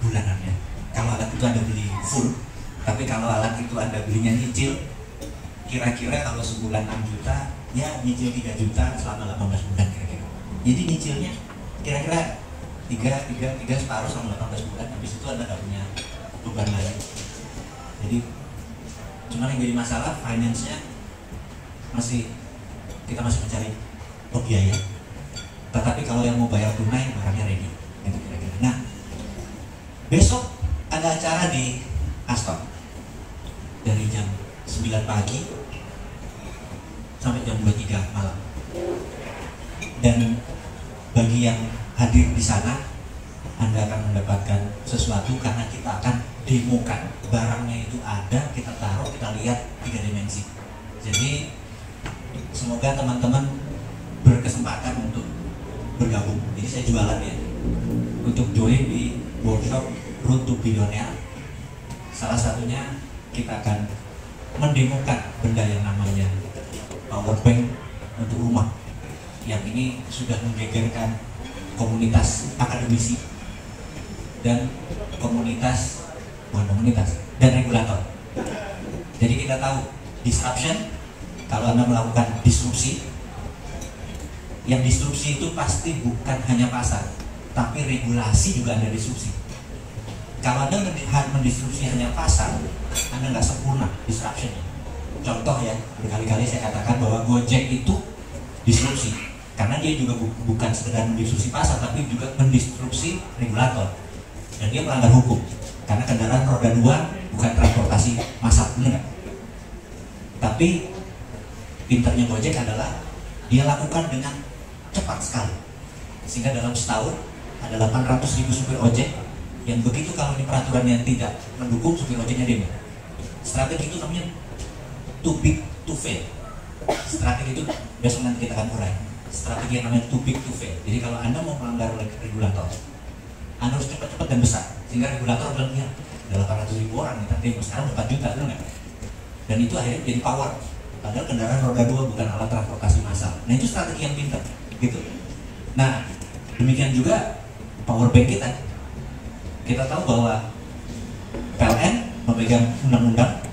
bulanannya. Kalau alat itu Anda beli full, tapi kalau alat itu Anda belinya nyicil, kira-kira kalau sebulan 6 juta, ya nyicil 3 juta selama 18 bulan kira-kira. Jadi nyicilnya kira-kira 3 separuh selama 18 bulan, habis itu Anda nggak punya beban lagi. Jadi cuma yang jadi masalah finance-nya kita masih mencari biaya. Tetapi kalau yang mau bayar tunai, barangnya ready. Gitu kira-kira. Nah, besok ada acara di Aston dari jam 9 pagi sampai jam 23 malam. Dan bagi yang hadir di sana, Anda akan mendapatkan sesuatu karena kita akan demokan barangnya itu ada, kita taruh, kita lihat 3 dimensi. Jadi semoga teman-teman berkesempatan untuk bergabung. Jadi saya jualan ya untuk join di workshop Road to Billionaire. Salah satunya kita akan mendemokan benda yang namanya power bank untuk rumah, yang ini sudah menggegerkan komunitas akademisi dan dan regulator. Jadi kita tahu disruption, kalau Anda melakukan disrupsi, yang disrupsi itu pasti bukan hanya pasar, tapi regulasi juga Anda disrupsi. Kalau Anda mendisrupsi hanya pasar, Anda nggak sempurna disruption. Contoh ya, berkali-kali saya katakan bahwa Gojek itu disrupsi, karena dia juga bukan sekedar mendisrupsi pasar, tapi juga mendisrupsi regulator. Dan dia melanggar hukum, karena kendaraan roda 2 bukan transportasi massal, benar nggak? Tapi pinternya Gojek adalah dia lakukan dengan cepat sekali, sehingga dalam setahun ada 800.000 supir ojek yang begitu kalau di peraturan yang tidak mendukung, supir ojeknya demo. Strategi itu namanya too big to fail. Strategi itu besok nanti kita akan urai. Strategi yang namanya too big to fail. Jadi kalau Anda mau melanggar regulator, Anda harus cepat-cepat dan besar, sehingga regulator bilang ya ada 800.000 orang kita demo, sekarang 4 juta, benar nggak? Dan itu akhirnya jadi power. Padahal kendaraan roda 2 bukan alat transportasi massal. Nah itu strategi yang pintar, gitu. Nah demikian juga power bank kita. Kita tahu bahwa PLN memegang undang-undang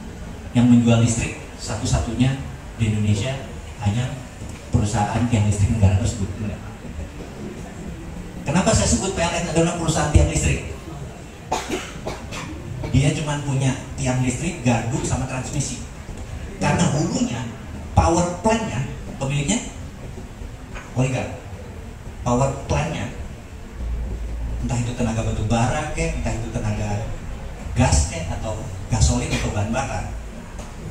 yang menjual listrik satu-satunya di Indonesia hanya perusahaan tiang listrik negara tersebut. Kenapa saya sebut PLN adalah perusahaan tiang listrik? Dia cuma punya tiang listrik, gardu, sama transmisi. Karena hulunya, power plant-nya, pemiliknya oligark. Power plant-nya, entah itu tenaga batu bara entah itu tenaga gas atau gasolin atau bahan bakar,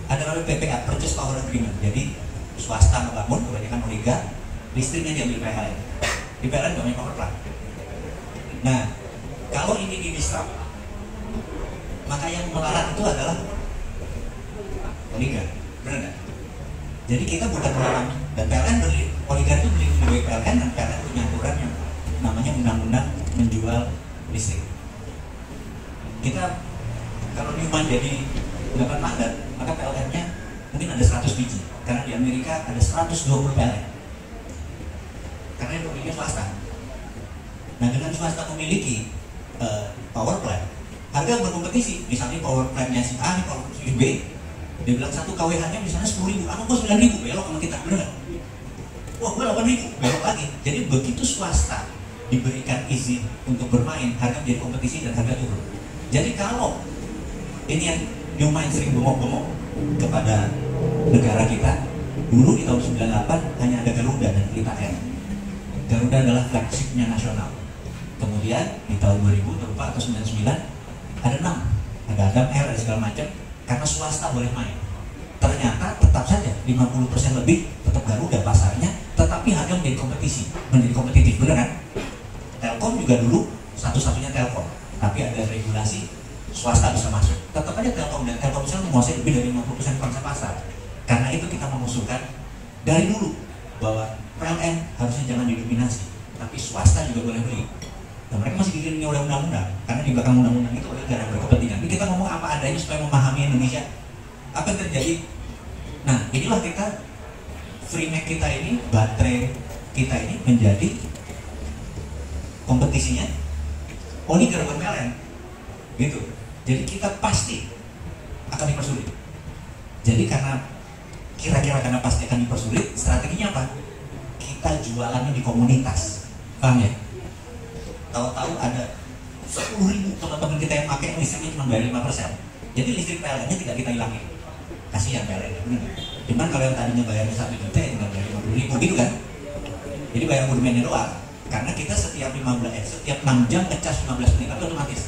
ada namanya PPA, Purchase Power Agreement. Jadi swasta membangun, kebanyakan oligark, listriknya diambil PLN. Di PLN nggak punya power plant. Nah, kalau ini di-disrupt, maka yang melarat itu adalah oligark, benar nggak? Jadi kita bukan melarang, dan PLN beli, oligark itu beli PLN, dan PLN punya aturan yang namanya undang-undang menjual listrik. Kita kalau Newman jadi dapat mandat, maka PLN-nya mungkin ada 100 biji, karena di Amerika ada 120 PLN, karena itu pemiliknya swasta. Nah dengan swasta memiliki power plant, harga berkompetisi. Misalnya power plant-nya si A, power plant si B, dia bilang 1 kWh-nya misalnya 10.000, aku gue 9.000, belok sama kita, bener nggak? Wah gue 8.000, belok lagi. Jadi begitu swasta diberikan izin untuk bermain, harga menjadi kompetisi dan harga turun. Jadi kalau ini yang Newman sering bengok-bengok kepada negara kita, dulu di tahun 98 hanya ada Garuda dan Pelita Air. Garuda adalah flagshipnya nasional. Kemudian di tahun 2000 atau 99 ada 6, ada Adam Air, ada segala macam, karena swasta boleh main. Ternyata tetap saja 50% lebih tetap Garuda pasarnya, tetapi harga menjadi kompetitif, benar kan? Telkom juga dulu satu-satunya Telkom, tapi ada regulasi swasta bisa masuk. Tetap aja Telkom, dan Telkom bisa menguasai lebih dari 50% pangsa pasar. Karena itu kita mengusulkan dari dulu bahwa PLN harusnya jangan didominasi, tapi swasta juga boleh beli. Dan mereka masih dikelilingi oleh undang-undang, karena di belakang undang-undang itu oleh negara berkepentingan. Ini kita ngomong apa adanya supaya memahami Indonesia apa yang terjadi. Nah inilah kita, free Mac kita ini, baterai kita ini menjadi kompetisinya oligar buat PLN gitu. Jadi kita pasti akan dipersulit. Jadi kira-kira karena pasti akan dipersulit, strateginya apa? Kita jualannya di komunitas, paham ya? Tahu-tahu ada 10.000 teman-teman kita yang pakai listriknya cuma bayar 5%. Jadi listrik PLN-nya tidak kita hilangin. Kasihan PLN, benar. Cuman kalau yang tadinya bayarnya 1 juta ya tinggal bayar 50.000 gitu kan. Jadi bayar modemennya doang. Karena kita setiap 6 jam ngecas 15 menit itu otomatis.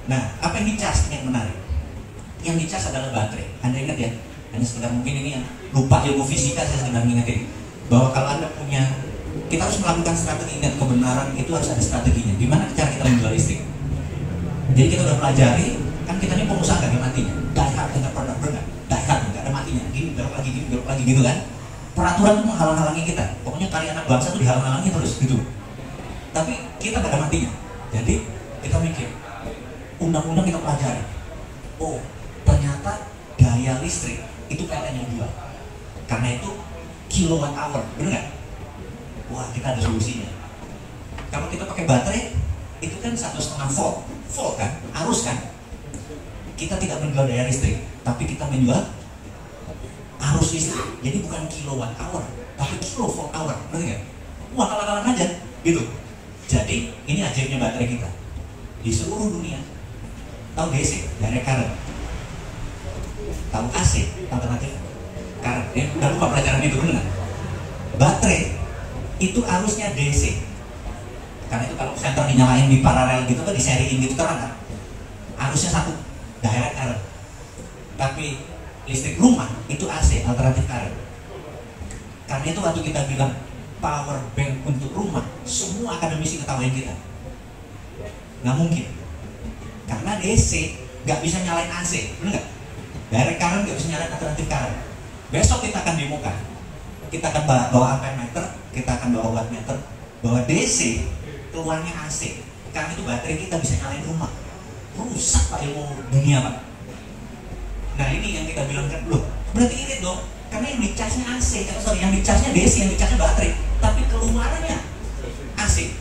Nah, apa yang dicas yang menarik? Yang dicas adalah baterai. Anda ingat ya? Hanya sekedar mungkin ini yang lupa ilmu fisika, saya sekedar mengingatkan bahwa kalau Anda punya, kita harus melakukan strategi. Ingat, kebenaran itu harus ada strateginya. Gimana cara kita menjual listrik? Jadi kita udah pelajari, kan kita ini pengusaha gak ada matinya. Die hard entrepreneur, benar? Die hard, gak ada matinya. Gini, belok lagi gitu kan? Peraturan itu menghalang-halangi kita. Pokoknya karya anak bangsa itu dihalang-halangi terus gitu. Tapi kita gak ada matinya. Jadi kita mikir, undang-undang kita pelajari. Oh, ternyata daya listrik itu PLN yang jual. Karena itu kilowatt hour, bener nggak? Wah, kita ada solusinya. Kalau kita pakai baterai, itu kan 1,5 volt kan, arus kan. Kita tidak menjual daya listrik, tapi kita menjual arus listrik. Jadi bukan kilowatt hour, tapi kilovolt hour, bener nggak? Wah, kalah-kalah aja, gitu. Jadi ini ajaibnya baterai kita. Di seluruh dunia, tahu DC, direct current. Tahu AC, alternatif current. Udah lupa pelajaran itu, bener nggak? Baterai itu arusnya DC. Karena itu kalau senter dinyalain di paralel gitu kan, diseriin gitu terang kan, arusnya satu, direct current. Tapi listrik rumah itu AC, alternatif current. Karena itu waktu kita bilang power bank untuk rumah, semua akademisi ketawain kita. Nggak mungkin. Karena DC nggak bisa nyalain AC, bener nggak? Direct current nggak bisa nyalain alternatif current. Besok kita akan demokan. Kita akan bawa ampere meter, kita akan bawa wattmeter, bahwa DC keluarnya AC. Karena itu baterai kita bisa nyalain rumah. Rusak Pak ilmu dunia Pak. Nah ini yang kita bilang kan, loh berarti irit dong. Karena yang dicasnya AC, yang dicasnya DC, yang dicasnya baterai. Tapi keluarannya AC.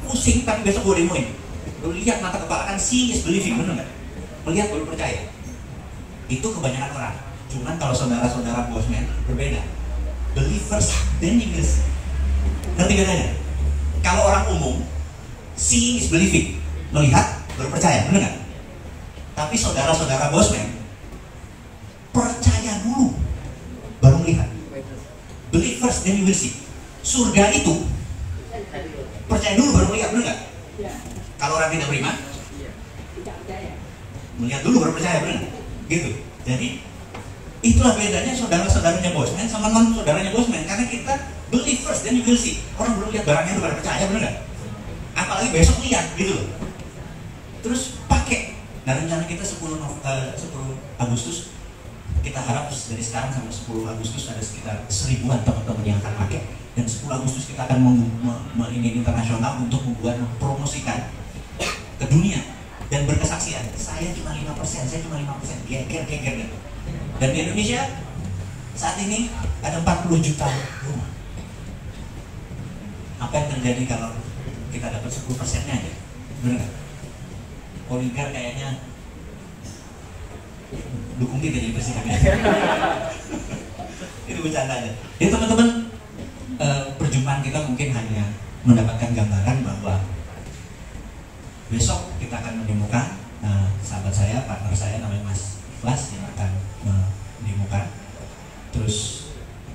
Pusing, tapi besok gue demoin. Lu lihat mata kepala kan, see is believing, bener nggak? Melihat baru percaya. Itu kebanyakan orang. Cuman kalau saudara-saudara bosman berbeda. Believe first, then you will see. Ngerti bedanya? Kalau orang umum, seeing is believing, melihat baru percaya, bener nggak? Tapi saudara-saudara bosman percaya dulu baru melihat. Believe first, then you will see. Surga itu percaya dulu baru melihat, bener nggak? Kalau orang tidak beriman, melihat dulu baru percaya, bener nggak? Gitu. Jadi itulah bedanya saudara-saudaranya bosman sama non-saudaranya bosman. Karena kita believe first, then you will see. Orang belum lihat barangnya itu baru percaya, bener nggak? Apalagi besok lihat, gitu loh. Terus pakai. Nah rencana kita 10 Agustus, kita harap dari sekarang sampai 10 Agustus ada sekitar 1000-an teman-teman yang akan pakai. Dan 10 Agustus kita akan ini internasional untuk mempromosikan ke dunia dan berkesaksian. Saya cuma 5%, geger. Dan di Indonesia saat ini ada 40 juta rumah. Apa yang terjadi kalau kita dapat 10%-nya aja? Benar nggak? Oligar kayaknya dukung kita jadi presiden. Itu bercanda aja. Jadi teman-teman, perjumpaan kita mungkin hanya mendapatkan gambaran bahwa besok kita akan menemukan sahabat saya, partner saya namanya Mas Flas yang akan menemukan. Terus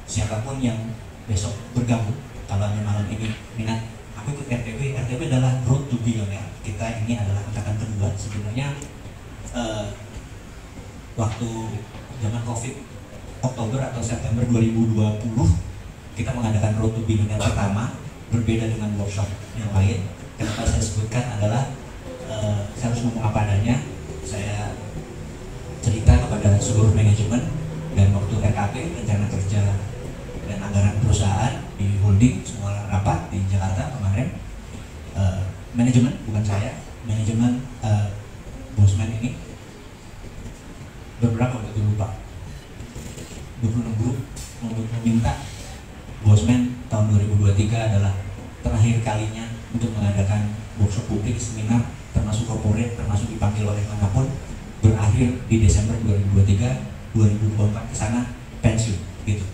siapapun yang besok bergabung, kalau hanya malam ini minat, aku ikut RTB. RTB adalah Road to Billionaire. Kita ini adalah angkatan kedua. Sebenarnya waktu zaman COVID, Oktober atau September 2020, kita mengadakan Road to Billionaire pertama, berbeda dengan workshop yang lain. Kenapa saya sebutkan adalah saya harus ngomong apa adanya. Saya cerita kepada seluruh manajemen, dan waktu RKP, rencana kerja dan anggaran perusahaan di holding, semua rapat di Jakarta kemarin, manajemen, bukan saya, manajemen bosman ini beberapa waktu itu lupa 26 grup untuk meminta bosman tahun 2023 adalah terakhir kalinya untuk mengadakan workshop publik, seminar, termasuk corporate, termasuk dipanggil oleh manapun, berakhir di Desember 2023, 2024 ke sana pensiun gitu.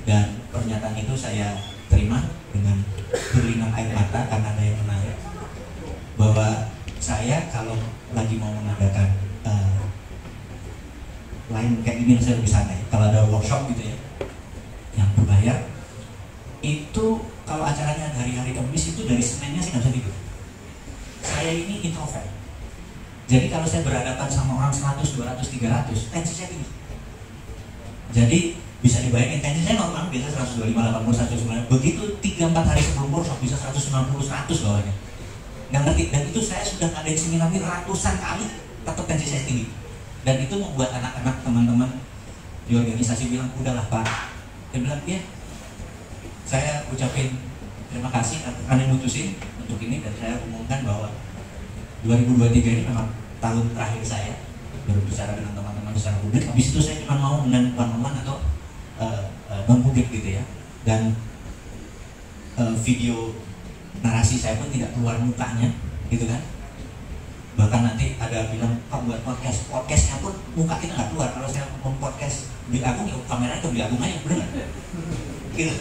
Dan pernyataan itu saya terima dengan berlinang air mata karena ada yang menarik bahwa saya kalau lagi mau mengadakan lain kayak gini saya lebih santai. Kalau ada workshop gitu ya yang berbayar, itu kalau acaranya hari-hari Kamis itu dari Seninnya sih nggak bisa tidur. Saya ini introvert. Jadi kalau saya berhadapan sama orang 100, 200, 300, tensi saya tinggi. Jadi bisa dibayangin tensi saya normal biasa 125, 80, 190. Begitu 3-4 hari sebelum workshop bisa 190, 100 bawahnya. Nggak ngerti. Dan itu saya sudah ngadain seminar ratusan kali, tetap tensi saya tinggi. Dan itu membuat anak-anak teman-teman di organisasi bilang, udahlah Pak. Dia bilang, ya saya ucapin terima kasih karena mutusin untuk ini, dan saya umumkan bahwa 2023 ini memang tahun terakhir saya berbicara dengan teman-teman secara publik. Habis itu saya cuma mau dengan one-on-one atau non-publik gitu ya. Dan video narasi saya pun tidak keluar mukanya gitu kan. Bahkan nanti ada bilang, Pak buat podcastnya pun muka kita nggak keluar. Kalau saya mau podcast Beli Agung, ya kameranya ke Beli Agung aja, bener nggak? Gitu.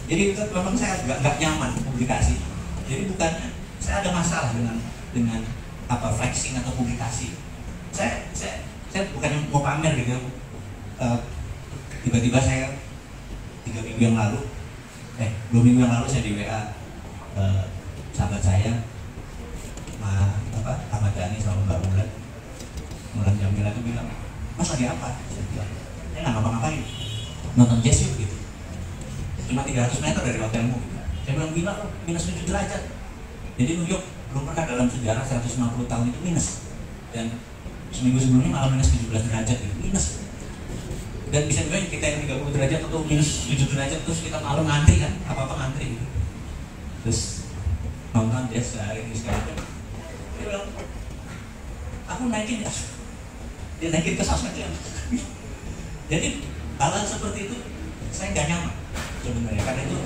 Jadi itu memang saya nggak nyaman publikasi. Jadi bukan saya ada masalah dengan apa flexing atau publikasi. Saya bukan mau pamer gitu. Tiba-tiba saya 2 minggu yang lalu saya di WA sahabat saya Ahmad Dhani sama Mbak Mulan Jamila itu bilang, Mas lagi apa? Saya bilang, saya nggak ngapa-ngapain, nonton jazz yuk gitu. Cuma 300 meter dari hotelmu gitu. Saya bilang, gila loh, minus 7 derajat. Jadi New York belum pernah dalam sejarah 150 tahun itu minus. Dan seminggu sebelumnya malah minus 17 derajat gitu, minus. Dan bisa juga kita yang 30 derajat atau minus 7 derajat terus kita malam ngantri kan, apa-apa ngantri gitu. Terus nonton jazz sehari ini sekali. Dia bilang, aku naikin ya. Dia naikin ke sosmed ya. Jadi hal seperti itu saya nggak nyaman sebenarnya, karena itu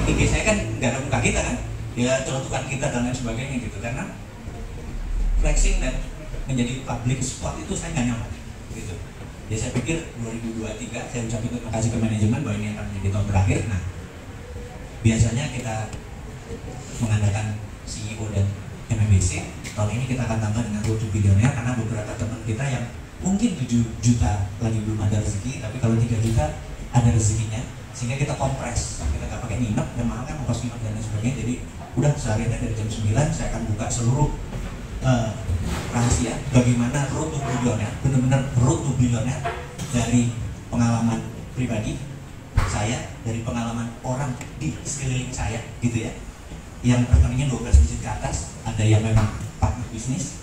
IG saya kan nggak ada muka kita kan, ya celotukan kita dan lain sebagainya gitu. Karena flexing dan menjadi public spot itu saya nggak nyaman gitu. Jadi saya pikir 2023 saya ucapkan terima kasih ke manajemen bahwa ini akan menjadi tahun terakhir. Nah, biasanya kita mengadakan CEO dan MMBC. Tahun ini kita akan tambah dengan Road to Billionaire karena beberapa teman kita yang mungkin 7 juta lagi belum ada rezeki, tapi kalau 3 juta ada rezekinya, sehingga kita kompres, kita nggak pakai nginep, yang mahal kan ongkos nginep dan lain sebagainya. Jadi udah seharian dari jam 9 saya akan buka seluruh rahasia bagaimana Road to Billionaire, benar-benar Road to Billionaire dari pengalaman pribadi saya, dari pengalaman orang di sekeliling saya gitu ya, yang rekeningnya 12 digit ke atas, ada yang memang partner bisnis,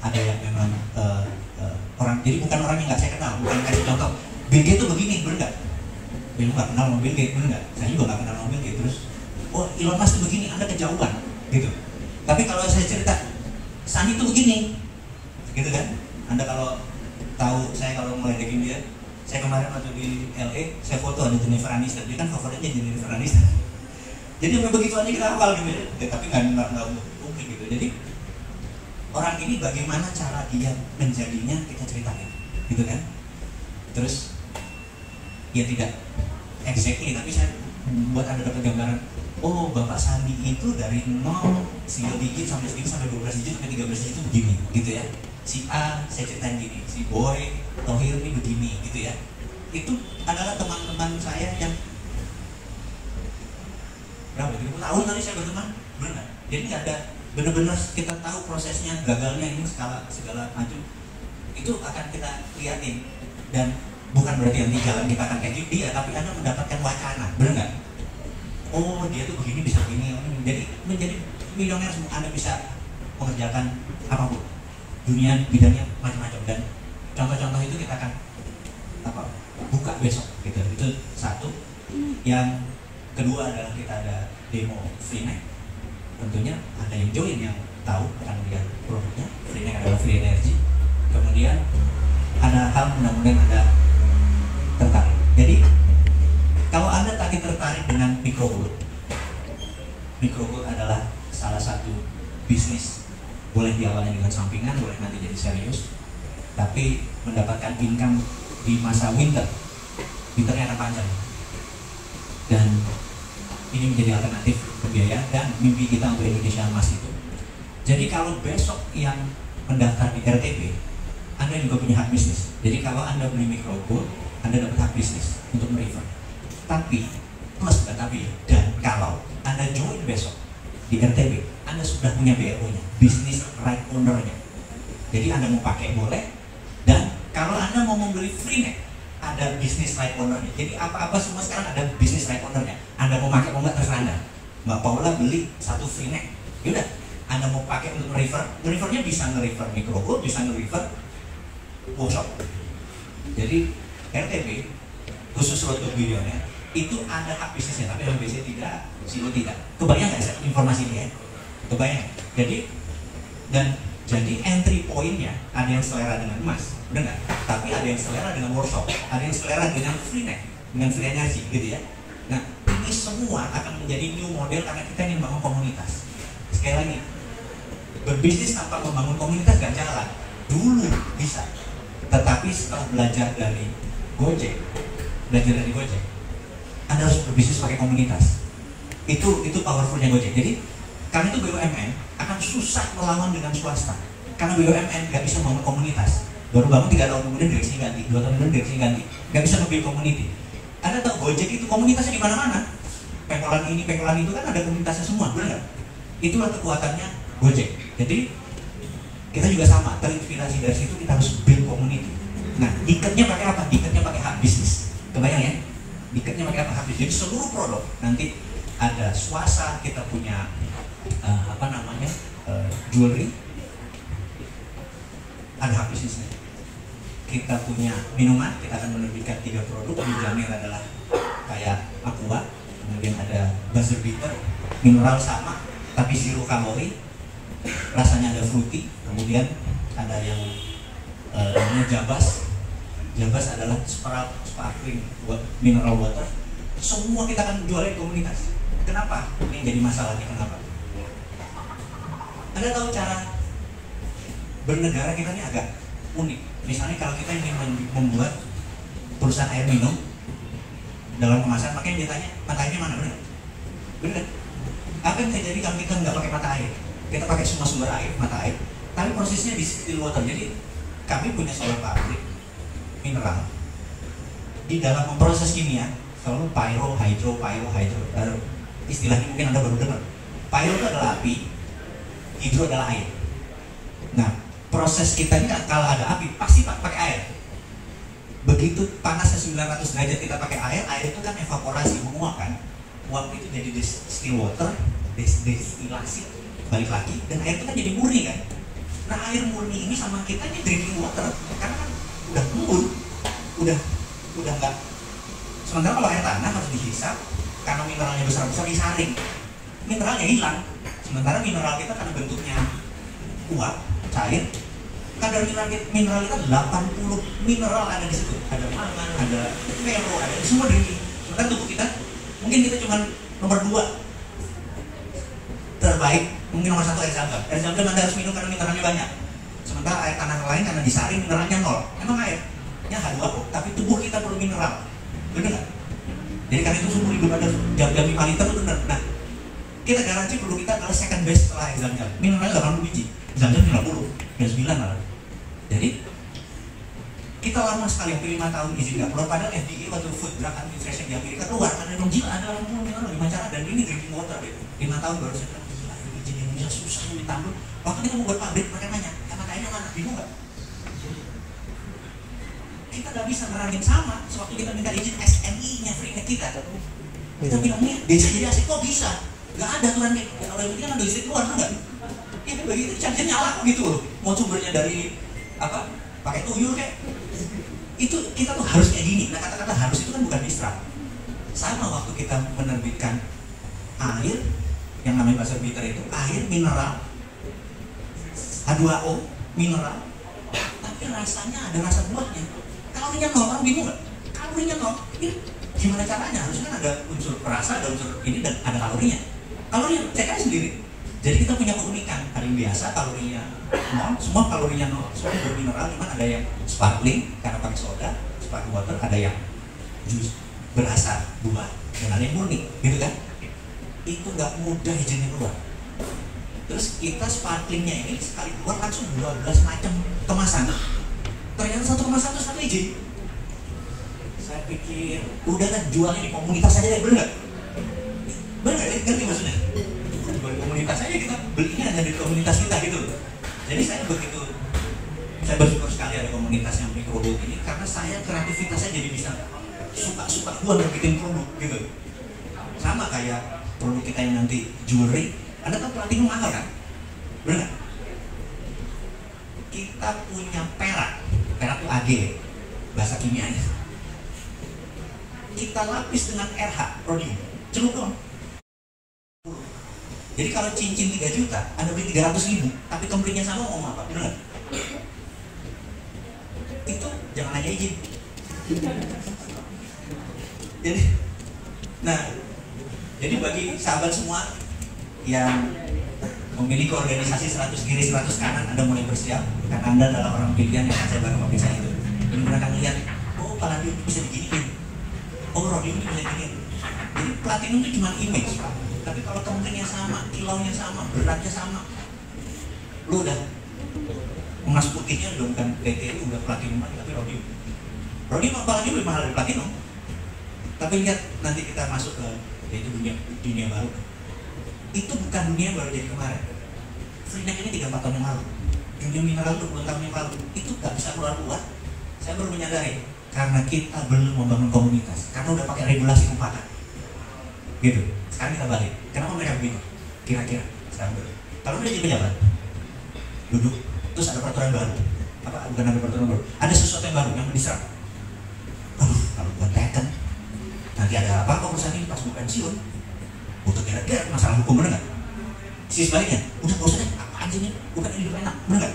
ada yang memang orang, jadi bukan orang yang nggak saya kenal, bukan kasih contoh Bill Gates itu begini, bener nggak? Bill nggak kenal sama Bill Gates, bener nggak? Saya juga nggak kenal sama Bill Gates. Terus, oh Elon Musk itu begini, Anda kejauhan gitu. Tapi kalau saya cerita Sandi itu begini, gitu kan? Anda kalau tahu saya kalau ngeledekin dia, saya kemarin waktu di LA, saya foto ada Jennifer Aniston, dia kan favoritnya Jennifer Aniston. Jadi sampai begitu aja kita hafal gitu ya, tapi nggak mungkin gitu. Jadi orang ini bagaimana cara dia menjadinya kita ceritain, gitu kan? Terus ya tidak exactly, tapi saya buat Anda dapat gambaran. Oh, Bapak Sandi itu dari 0 single digit sampai segini, sampai 12 digit sampai 13 digit itu begini, gitu ya. Si A saya ceritain gini, si Boy Tohir ini begini, gitu ya. Itu adalah teman-teman saya yang berapa? 30 tahun tadi saya berteman, benar. Jadi nggak ada, benar-benar kita tahu prosesnya, gagalnya ini segala macam itu akan kita liatin. Dan bukan berarti nanti jalan kita akan kayak dia, tapi Anda mendapatkan wacana, benar nggak? Oh dia tuh begini, bisa begini. Jadi menjadi milioner semua, Anda bisa mengerjakan apapun, dunia bidangnya macam-macam. Dan contoh-contoh itu kita akan buka besok gitu. Itu satu. Yang kedua adalah kita ada demo Freenet. Tentunya ada yang join yang tahu akan melihat produknya. Freenet adalah free energy. Kemudian ada hal, mudah-mudahan Anda tertarik. Jadi kalau Anda tadi tertarik dengan microgold adalah bisnis boleh diawali dengan sampingan, boleh nanti jadi serius, tapi mendapatkan income di masa winternya akan panjang, dan ini menjadi alternatif pembiayaan dan mimpi kita untuk Indonesia Emas itu. Jadi kalau besok yang mendaftar di RTP, Anda juga punya hak bisnis. Jadi kalau Anda beli Micro Gold, Anda dapat hak bisnis untuk merefer. Tapi plus dan tapi, dan kalau Anda join besok di RTP, Anda sudah punya BRO-nya, business right owner-nya. Jadi Anda mau pakai boleh, dan kalau Anda mau membeli free neck, ada business right owner-nya. Jadi apa-apa semua sekarang ada business right owner-nya. Anda mau pakai mau nggak terserah Anda. Mbak Paula beli satu free neck, yaudah. Anda mau pakai untuk nge-refer-nya bisa nge-refer Micro Gold, bisa nge-refer workshop. Jadi RTP khusus Road to Billionaire itu ada hak bisnisnya, tapi MBC tidak, Silo tidak. Kebayang nggak informasi ini ya? Kebayang. Jadi entry point-nya ada yang selera dengan emas, udah nggak? Tapi ada yang selera dengan workshop, ada yang selera dengan free neck, dengan free energy, gitu ya. Nah, ini semua akan menjadi new model karena kita ingin bangun komunitas. Sekali lagi, berbisnis tanpa membangun komunitas gak jalan. Dulu bisa, tetapi setelah belajar dari Gojek, Anda harus berbisnis pakai komunitas. Itu powerfulnya Gojek. Jadi karena itu BUMN akan susah melawan dengan swasta, karena BUMN gak bisa membangun komunitas. Baru bangun 3 tahun kemudian direksi ganti, 2 tahun kemudian direksi ganti, gak bisa nge-build community. Anda tahu Gojek itu komunitasnya di mana-mana. Pengkolan ini, pengkolan itu kan ada komunitasnya semua, benar nggak? Itulah kekuatannya Gojek. Jadi kita juga sama, terinspirasi dari situ kita harus build community. Nah, ikatnya pakai apa? Ikatnya pakai hak bisnis. Kebayang ya? Ikatnya pakai apa? Hak bisnis. Jadi seluruh produk nanti ada swasta, kita punya jewelry, ada hak bisnisnya. Kita punya minuman, kita akan menerbitkan 3 produk. Di Jamir adalah kayak Aqua, kemudian ada buzzer bitter, mineral sama tapi 0 kalori, rasanya ada fruity, kemudian ada yang namanya Jabas. Jabas adalah sparkling mineral water. Semua kita akan jual di komunitas. Kenapa? Ini jadi masalahnya kenapa? Anda tahu cara bernegara kita ini agak unik. Misalnya kalau kita ingin membuat perusahaan air minum dalam kemasan, makanya dia tanya mata airnya mana, benar? Benar. Apa yang terjadi kalau kita nggak pakai mata air? Kita pakai semua sumber air, mata air, tapi prosesnya di still water. Jadi kami punya solar pabrik mineral. Di dalam memproses kimia selalu pyro, hydro. Istilahnya mungkin Anda baru dengar. Pyro itu adalah api, hidro adalah air. Nah, proses kita ini kalau ada api pasti pakai air. Begitu panasnya 900 derajat kita pakai air itu kan evaporasi, menguap kan. Uap itu jadi still water, destilasi, balik lagi, dan air itu kan jadi murni kan. Nah, air murni ini sama kita ini drinking water, karena kan udah embun, udah enggak. Sementara kalau air tanah harus dihisap, karena mineralnya besar-besar disaring, mineralnya hilang. Sementara mineral kita karena bentuknya uap, cair, kadar mineral kita 80 mineral ada di situ. Ada mangan, ada ferro, ada semua drinking. Sementara tubuh kita mungkin kita cuma nomor 2 terbaik, mungkin nomor 1 air zam-zam. Air zam-zam Anda harus minum karena mineralnya banyak. Sementara air tanah lain karena disaring mineralnya 0. Emang airnya H2O, tapi tubuh kita perlu mineral. Benar nggak? Jadi karena itu seumur hidup ada jam-jam 5 liter itu benar. Nah, kita garansi produk kita adalah second best setelah air zam-zam. Mineralnya 80 biji, zam-zam 90, 9 malah. Jadi kita lama sekali, hampir 5 tahun izin nggak keluar. Padahal FDA waktu Food Drug Administration di Amerika keluar karena memang gila ada 80 mineral di cara, dan ini drinking water. 5 tahun baru saya bilang gila, izin Indonesia susah ditambah. Waktu kita mau buat pabrik mereka nanya, karena kayaknya mana? Bingung nggak? Kita nggak bisa ngerangin sama. Sewaktu kita minta izin SNI-nya free neck kita bilang nih jadi asik kok bisa? Nggak ada aturan kayak kalau yang penting kan ada listrik keluar, enggak? Ya begitu charger nyala kok gitu loh. Mau sumbernya dari apa? Pakai tuyul kayak itu kita tuh harus kayak gini. Nah, kata-kata harus itu kan bukan misra. Sama waktu kita menerbitkan air yang namanya buzzer bitter itu air mineral H2O mineral, tapi rasanya ada rasa buahnya. Kalorinya 0, orang bingung nggak? Kalorinya 0. Ya, gimana caranya? Harusnya kan ada unsur perasa, ada unsur ini dan ada kalorinya. Kalorinya cek aja sendiri. Jadi kita punya keunikan. Ada paling biasa kalorinya nol, semua kalorinya nol, semua bermineral, cuman ada yang sparkling karena pakai soda, sparkling water, ada yang jus berasa buah, dan ada yang murni, gitu kan? Itu nggak mudah izinnya keluar. Terus kita sparklingnya ini sekali keluar langsung 12 macam kemasan. Ternyata satu kemasan itu satu izin. Saya pikir udah kan jualnya di komunitas aja, bener nggak? Bener nggak? Ngerti maksudnya? Jual di komunitas aja, kita belinya hanya di komunitas kita gitu. Jadi saya bersyukur sekali ada komunitas yang microbuild ini, karena saya kreativitasnya jadi bisa suka gua bikin produk gitu. Sama kayak produk kita yang nanti jewelry, Anda tahu platinum mahal kan? Bener nggak? Kita punya perak itu AG, bahasa kimianya. Kita lapis dengan RH, rhodium, celup dong. Jadi kalau cincin 3 juta, Anda beli 300.000, tapi komplinya sama, mau apa? Bener nggak? Itu jangan aja izin. Jadi bagi sahabat semua yang memiliki organisasi 100 kiri 100 kanan, Anda mulai bersiap, karena Anda adalah orang pilihan yang saya baru pakai saya itu. Jadi mereka ngeliat, oh palladium bisa diginiin, oh rhodium bisa diginiin. Jadi platinum itu cuma image, Pak. Tapi kalau komplingnya sama, kilaunya sama, beratnya sama, lu udah emas putihnya udah bukan PT, udah platinum lagi, tapi rhodium. Rhodium apalagi lebih mahal dari platinum. Tapi lihat nanti kita masuk ke yaitu dunia baru. Itu bukan dunia baru jadi kemarin. Freenet ini 3-4 tahun yang lalu. Dunia mineral 20 tahun yang lalu. Itu gak bisa keluar-keluar. Saya baru menyadari karena kita belum membangun komunitas. Karena udah pakai regulasi umpatan. Gitu. Sekarang kita balik. Kenapa mereka begitu? Kira-kira sekarang dulu. Kalau udah jadi pejabat, duduk, terus ada peraturan baru. Apa? Bukan ada peraturan baru. Ada sesuatu yang baru yang diserap. Aduh, kalau buat teken, nanti ada apa perusahaan ini pas mau pensiun, butuh gara-gara masalah hukum, bener nggak? Sisi sebaliknya, udah nggak usah deh, apaan sih ini? Bukan hidup enak, bener nggak?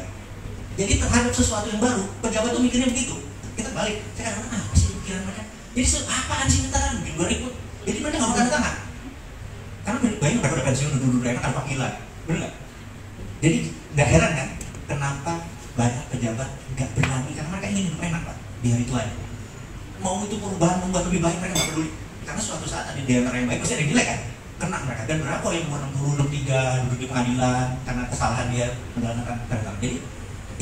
Jadi terhadap sesuatu yang baru, pejabat tuh mikirnya begitu. Kita balik, saya kadang-kadang apa sih pikiran mereka? Jadi apaan sih ntar bikin 2000? Jadi mereka nggak mau tanda tangan. Karena banyak mereka udah pensiun, duduk enak tanpa gila, bener nggak? Jadi nggak heran kan, kenapa banyak pejabat nggak berani, karena mereka ingin hidup enak, Pak, di hari tua ya. Mau itu perubahan membuat lebih baik, mereka nggak peduli. Karena suatu saat ada di antara yang baik pasti ada yang jelek kan, kena mereka. Dan berapa yang umur 60, 63 duduk di pengadilan karena kesalahan dia menjalankan perintah. Jadi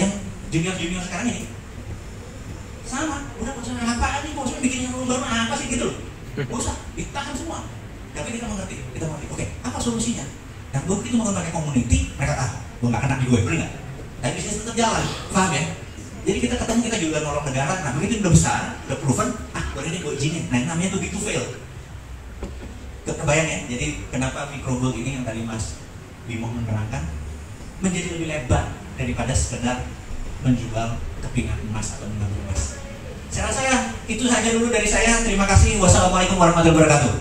yang junior sekarang ini sama, udah maksudnya apa nih, maksudnya bikin yang baru apa sih gitu loh. Gak usah, ditahan semua. Tapi kita mengerti, oke, apa solusinya? Yang gue begitu mau pakai community, mereka gue nggak kena di gue, bener nggak? Tapi bisnis tetap jalan, paham ya? Jadi kita ketemu, kita juga nolong negara. Nah begitu udah besar, udah proven, boleh ini gue izinin. Nah yang namanya too big to fail. Kebayang ya, jadi kenapa microbuild ini yang tadi Mas Bimo menerangkan menjadi lebih lebar daripada sekedar menjual kepingan emas atau menggabung emas. Saya rasa ya, itu saja dulu dari saya. Terima kasih. Wassalamualaikum warahmatullahi wabarakatuh.